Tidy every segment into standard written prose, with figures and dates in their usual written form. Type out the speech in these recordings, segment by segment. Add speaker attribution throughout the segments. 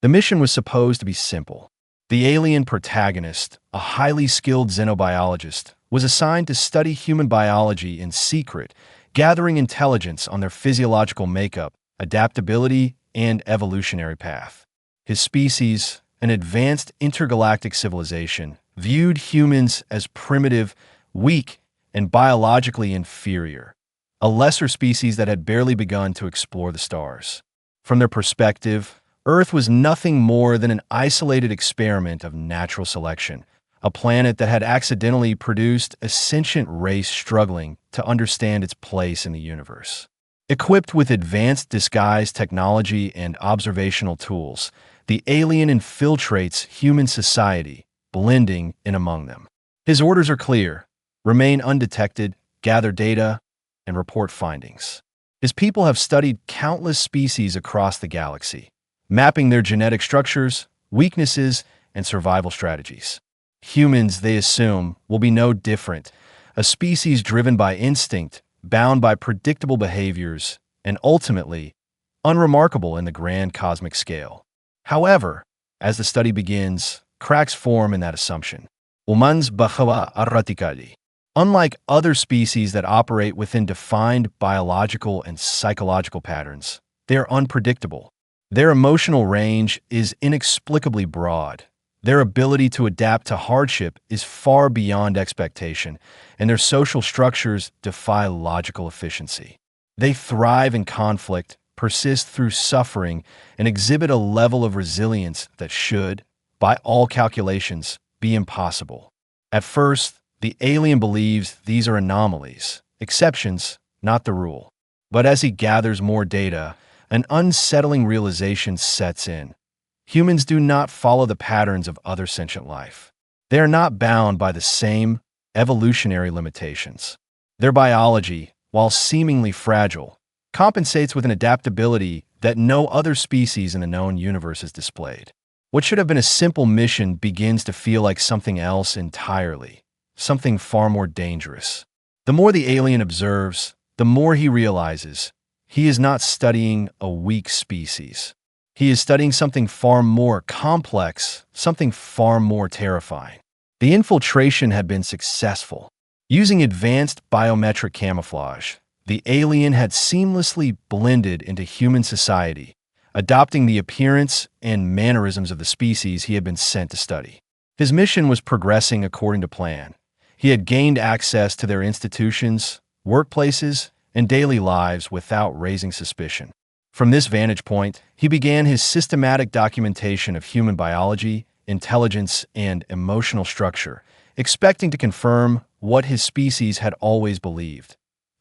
Speaker 1: The mission was supposed to be simple. The alien protagonist, a highly skilled xenobiologist, was assigned to study human biology in secret, gathering intelligence on their physiological makeup, adaptability, and evolutionary path. His species, an advanced intergalactic civilization, viewed humans as primitive, weak, and biologically inferior, a lesser species that had barely begun to explore the stars. From their perspective, Earth was nothing more than an isolated experiment of natural selection, a planet that had accidentally produced a sentient race struggling to understand its place in the universe. Equipped with advanced disguise technology and observational tools, the alien infiltrates human society, blending in among them. His orders are clear: remain undetected, gather data, and report findings. His people have studied countless species across the galaxy, mapping their genetic structures, weaknesses, and survival strategies. Humans, they assume, will be no different, a species driven by instinct, bound by predictable behaviors, and ultimately, unremarkable in the grand cosmic scale. However, as the study begins, cracks form in that assumption. Humans bahwa arratikadi. Unlike other species that operate within defined biological and psychological patterns, they are unpredictable. Their emotional range is inexplicably broad. Their ability to adapt to hardship is far beyond expectation, and their social structures defy logical efficiency. They thrive in conflict, persist through suffering, and exhibit a level of resilience that should, by all calculations, be impossible. At first, the alien believes these are anomalies, exceptions, not the rule. But as he gathers more data, an unsettling realization sets in. Humans do not follow the patterns of other sentient life. They are not bound by the same evolutionary limitations. Their biology, while seemingly fragile, compensates with an adaptability that no other species in the known universe has displayed. What should have been a simple mission begins to feel like something else entirely, something far more dangerous. The more the alien observes, the more he realizes he is not studying a weak species. He is studying something far more complex, something far more terrifying. The infiltration had been successful. Using advanced biometric camouflage, the alien had seamlessly blended into human society, adopting the appearance and mannerisms of the species he had been sent to study. His mission was progressing according to plan. He had gained access to their institutions, workplaces, and daily lives without raising suspicion. From this vantage point, he began his systematic documentation of human biology, intelligence, and emotional structure, expecting to confirm what his species had always believed.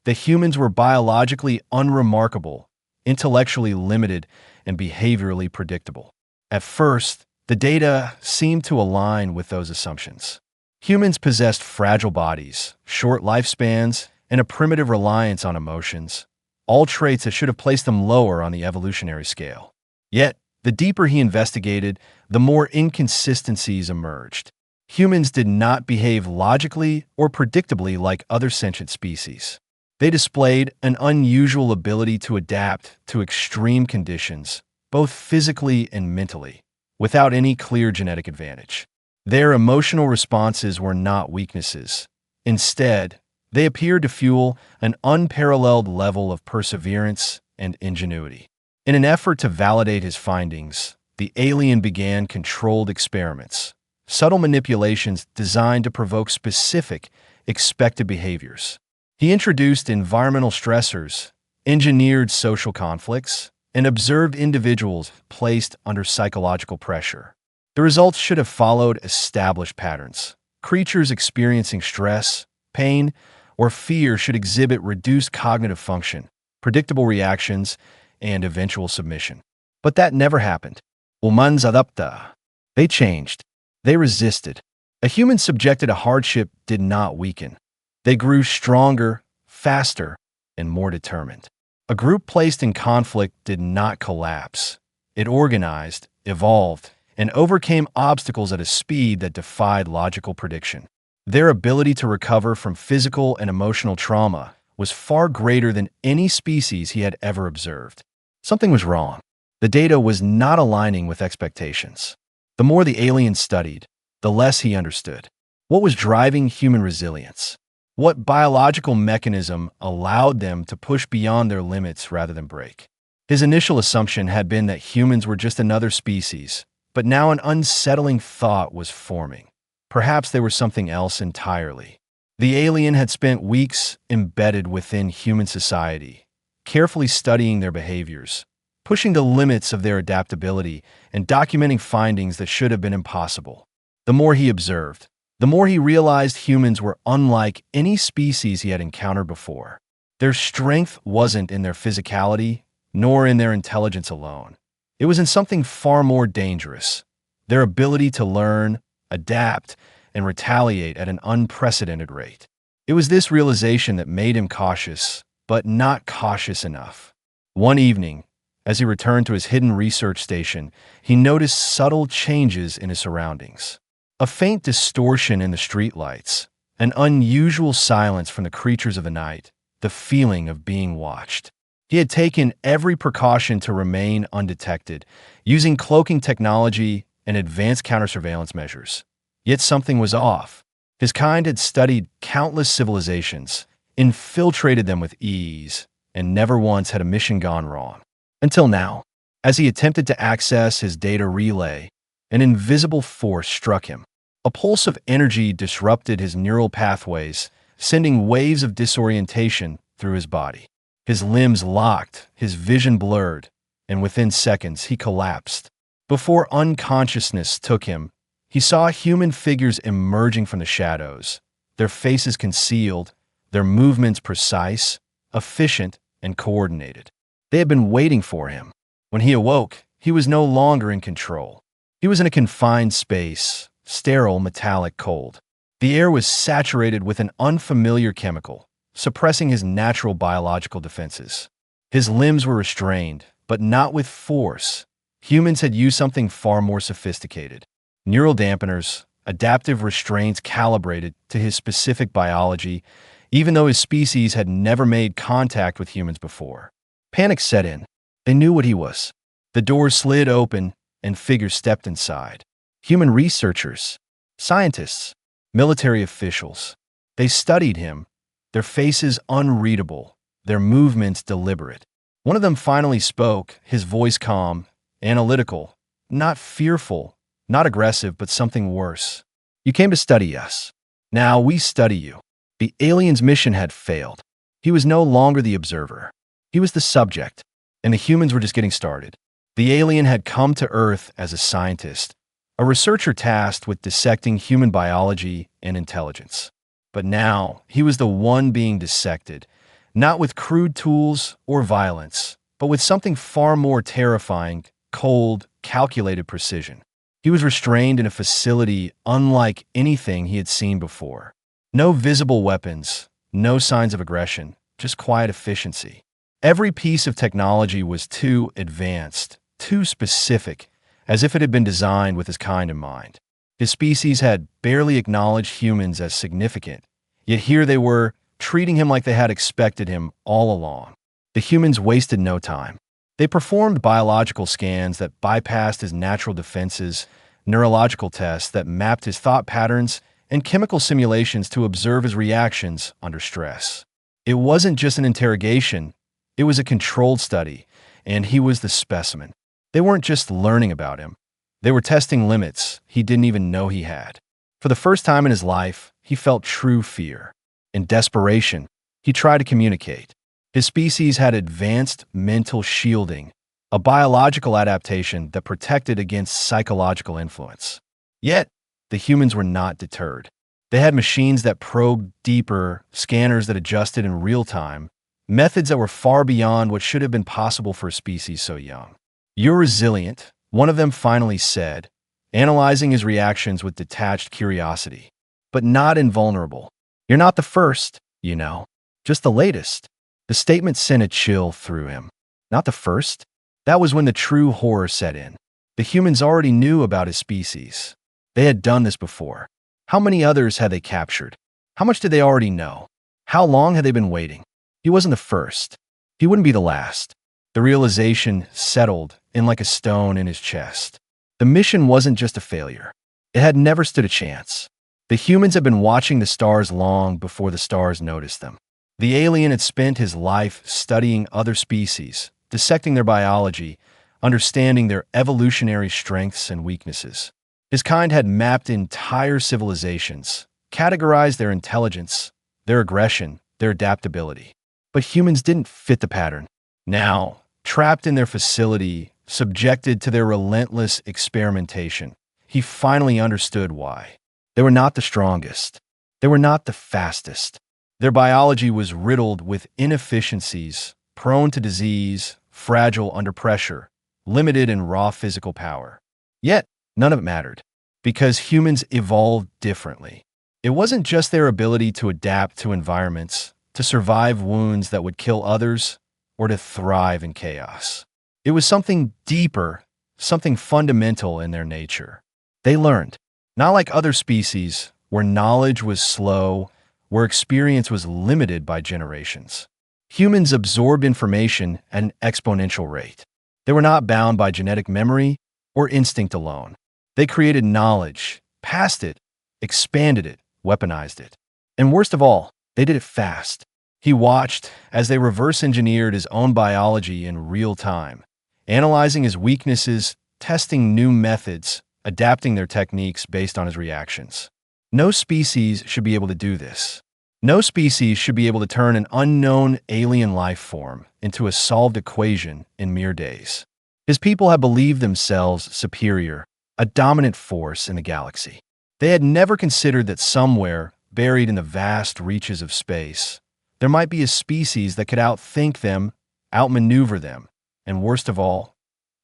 Speaker 1: The humans were biologically unremarkable, intellectually limited, and behaviorally predictable. At first, the data seemed to align with those assumptions. Humans possessed fragile bodies, short lifespans, and a primitive reliance on emotions, all traits that should have placed them lower on the evolutionary scale. Yet, the deeper he investigated, the more inconsistencies emerged. Humans did not behave logically or predictably like other sentient species. They displayed an unusual ability to adapt to extreme conditions, both physically and mentally, without any clear genetic advantage. Their emotional responses were not weaknesses. Instead, they appeared to fuel an unparalleled level of perseverance and ingenuity. In an effort to validate his findings, the alien began controlled experiments, subtle manipulations designed to provoke specific, expected behaviors. He introduced environmental stressors, engineered social conflicts, and observed individuals placed under psychological pressure. The results should have followed established patterns. Creatures experiencing stress, pain, or fear should exhibit reduced cognitive function, predictable reactions, and eventual submission. But that never happened. Humans adapta. They changed. They resisted. A human subjected to hardship did not weaken. They grew stronger, faster, and more determined. A group placed in conflict did not collapse. It organized, evolved, and overcame obstacles at a speed that defied logical prediction. Their ability to recover from physical and emotional trauma was far greater than any species he had ever observed. Something was wrong. The data was not aligning with expectations. The more the alien studied, the less he understood. What was driving human resilience? What biological mechanism allowed them to push beyond their limits rather than break? His initial assumption had been that humans were just another species, but now an unsettling thought was forming. Perhaps they were something else entirely. The alien had spent weeks embedded within human society, carefully studying their behaviors, pushing the limits of their adaptability, and documenting findings that should have been impossible. The more he observed, the more he realized humans were unlike any species he had encountered before. Their strength wasn't in their physicality, nor in their intelligence alone. It was in something far more dangerous: their ability to learn, adapt, and retaliate at an unprecedented rate. It was this realization that made him cautious, but not cautious enough. One evening, as he returned to his hidden research station, he noticed subtle changes in his surroundings. A faint distortion in the streetlights, an unusual silence from the creatures of the night, the feeling of being watched. He had taken every precaution to remain undetected, using cloaking technology and advanced counter-surveillance measures. Yet something was off. His kind had studied countless civilizations, infiltrated them with ease, and never once had a mission gone wrong. Until now, as he attempted to access his data relay, an invisible force struck him. A pulse of energy disrupted his neural pathways, sending waves of disorientation through his body. His limbs locked, his vision blurred, and within seconds he collapsed. Before unconsciousness took him, he saw human figures emerging from the shadows, their faces concealed, their movements precise, efficient, and coordinated. They had been waiting for him. When he awoke, he was no longer in control. He was in a confined space, sterile, metallic, cold. The air was saturated with an unfamiliar chemical, suppressing his natural biological defenses. His limbs were restrained, but not with force. Humans had used something far more sophisticated: neural dampeners, adaptive restraints calibrated to his specific biology, even though his species had never made contact with humans before. Panic set in. They knew what he was. The doors slid open, and figures stepped inside. Human researchers, scientists, military officials. They studied him, their faces unreadable, their movements deliberate. One of them finally spoke, his voice calm, analytical, not fearful, not aggressive, but something worse. "You came to study us. Now we study you." The alien's mission had failed. He was no longer the observer. He was the subject, and the humans were just getting started. The alien had come to Earth as a scientist, a researcher tasked with dissecting human biology and intelligence. But now, he was the one being dissected, not with crude tools or violence, but with something far more terrifying: cold, calculated precision. He was restrained in a facility unlike anything he had seen before. No visible weapons, no signs of aggression, just quiet efficiency. Every piece of technology was too advanced, too specific, as if it had been designed with his kind in mind. His species had barely acknowledged humans as significant, yet here they were, treating him like they had expected him all along. The humans wasted no time. They performed biological scans that bypassed his natural defenses, neurological tests that mapped his thought patterns, and chemical simulations to observe his reactions under stress. It wasn't just an interrogation, it was a controlled study, and he was the specimen. They weren't just learning about him. They were testing limits he didn't even know he had. For the first time in his life, he felt true fear. In desperation, he tried to communicate. His species had advanced mental shielding, a biological adaptation that protected against psychological influence. Yet, the humans were not deterred. They had machines that probed deeper, scanners that adjusted in real time, methods that were far beyond what should have been possible for a species so young. "You're resilient," one of them finally said, analyzing his reactions with detached curiosity, "but not invulnerable. You're not the first, you know, just the latest." The statement sent a chill through him. Not the first? That was when the true horror set in. The humans already knew about his species. They had done this before. How many others had they captured? How much did they already know? How long had they been waiting? He wasn't the first. He wouldn't be the last. The realization settled in like a stone in his chest. The mission wasn't just a failure. It had never stood a chance. The humans had been watching the stars long before the stars noticed them. The alien had spent his life studying other species, dissecting their biology, understanding their evolutionary strengths and weaknesses. His kind had mapped entire civilizations, categorized their intelligence, their aggression, their adaptability. But humans didn't fit the pattern. Now, trapped in their facility, subjected to their relentless experimentation, he finally understood why. They were not the strongest. They were not the fastest. Their biology was riddled with inefficiencies, prone to disease, fragile under pressure, limited in raw physical power. Yet, none of it mattered, because humans evolved differently. It wasn't just their ability to adapt to environments, to survive wounds that would kill others, or to thrive in chaos. It was something deeper, something fundamental in their nature. They learned, not like other species, where knowledge was slow, where experience was limited by generations. Humans absorbed information at an exponential rate. They were not bound by genetic memory or instinct alone. They created knowledge, passed it, expanded it, weaponized it. And worst of all, they did it fast. He watched as they reverse-engineered his own biology in real time, analyzing his weaknesses, testing new methods, adapting their techniques based on his reactions. No species should be able to do this. No species should be able to turn an unknown alien life form into a solved equation in mere days. His people had believed themselves superior, a dominant force in the galaxy. They had never considered that somewhere, buried in the vast reaches of space, there might be a species that could outthink them, outmaneuver them, and worst of all,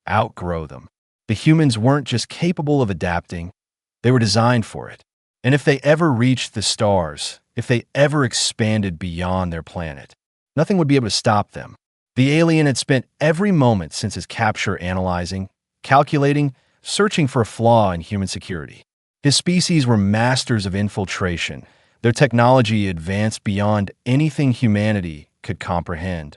Speaker 1: outgrow them. The humans weren't just capable of adapting, they were designed for it. And if they ever reached the stars, if they ever expanded beyond their planet, nothing would be able to stop them. The alien had spent every moment since his capture analyzing, calculating, searching for a flaw in human security. His species were masters of infiltration. Their technology advanced beyond anything humanity could comprehend,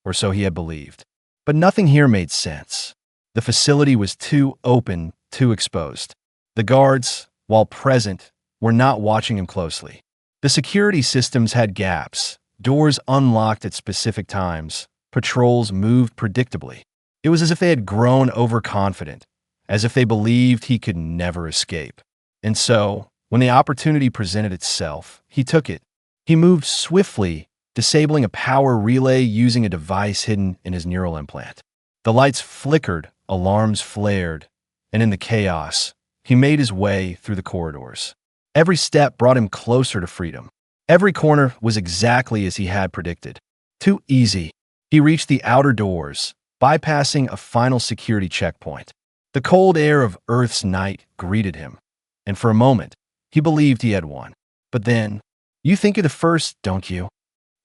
Speaker 1: or so he had believed. But nothing here made sense. The facility was too open, too exposed. The guards, while present, were not watching him closely. The security systems had gaps, doors unlocked at specific times, patrols moved predictably. It was as if they had grown overconfident, as if they believed he could never escape. And so, when the opportunity presented itself, he took it. He moved swiftly, disabling a power relay using a device hidden in his neural implant. The lights flickered, alarms flared, and in the chaos, he made his way through the corridors. Every step brought him closer to freedom. Every corner was exactly as he had predicted. Too easy. He reached the outer doors, bypassing a final security checkpoint. The cold air of Earth's night greeted him, and for a moment, he believed he had won. But then, "You think you're the first, don't you?"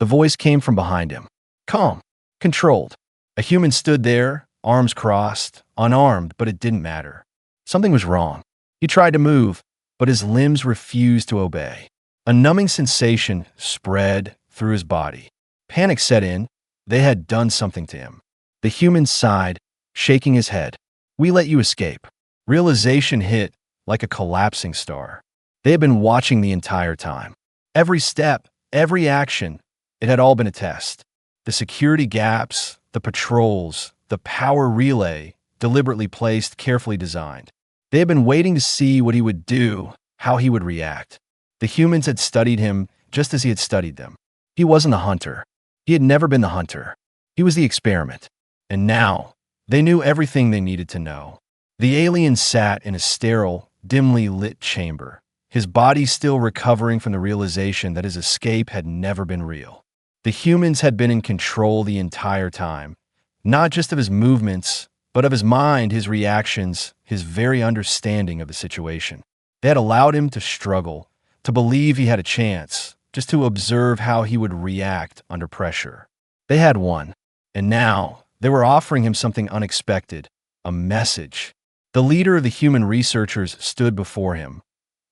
Speaker 1: The voice came from behind him. Calm, controlled. A human stood there, arms crossed, unarmed, but it didn't matter. Something was wrong. He tried to move, but his limbs refused to obey. A numbing sensation spread through his body. Panic set in. They had done something to him. The human sighed, shaking his head. "We let you escape." Realization hit like a collapsing star. They had been watching the entire time. Every step, every action, it had all been a test. The security gaps, the patrols, the power relay, deliberately placed, carefully designed. They had been waiting to see what he would do, how he would react. The humans had studied him just as he had studied them. He wasn't the hunter. He had never been the hunter. He was the experiment. And now, they knew everything they needed to know. The alien sat in a sterile, dimly lit chamber, his body still recovering from the realization that his escape had never been real. The humans had been in control the entire time, not just of his movements, but of his mind, his reactions, his very understanding of the situation. They had allowed him to struggle, to believe he had a chance, just to observe how he would react under pressure. They had won, and now they were offering him something unexpected, a message. The leader of the human researchers stood before him,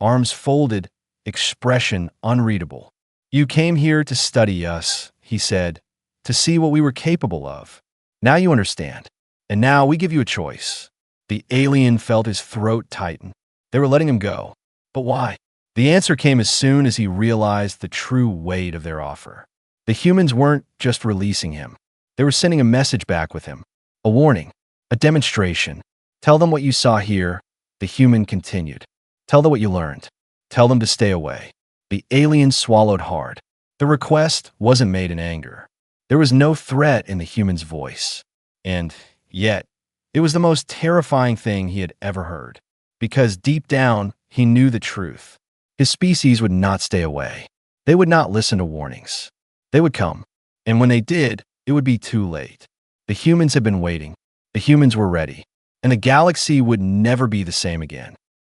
Speaker 1: arms folded, expression unreadable. "You came here to study us," he said, "to see what we were capable of. Now you understand. And now we give you a choice. The alien felt his throat tighten. They were letting him go. But why? The answer came as soon as he realized the true weight of their offer. The humans weren't just releasing him. They were sending a message back with him. A warning. A demonstration. Tell them what you saw here. The human continued. Tell them what you learned. Tell them to stay away. The alien swallowed hard. The request wasn't made in anger. There was no threat in the human's voice. And yet, it was the most terrifying thing he had ever heard. Because deep down, he knew the truth. His species would not stay away. They would not listen to warnings. They would come. And when they did, it would be too late. The humans had been waiting. The humans were ready. And the galaxy would never be the same again.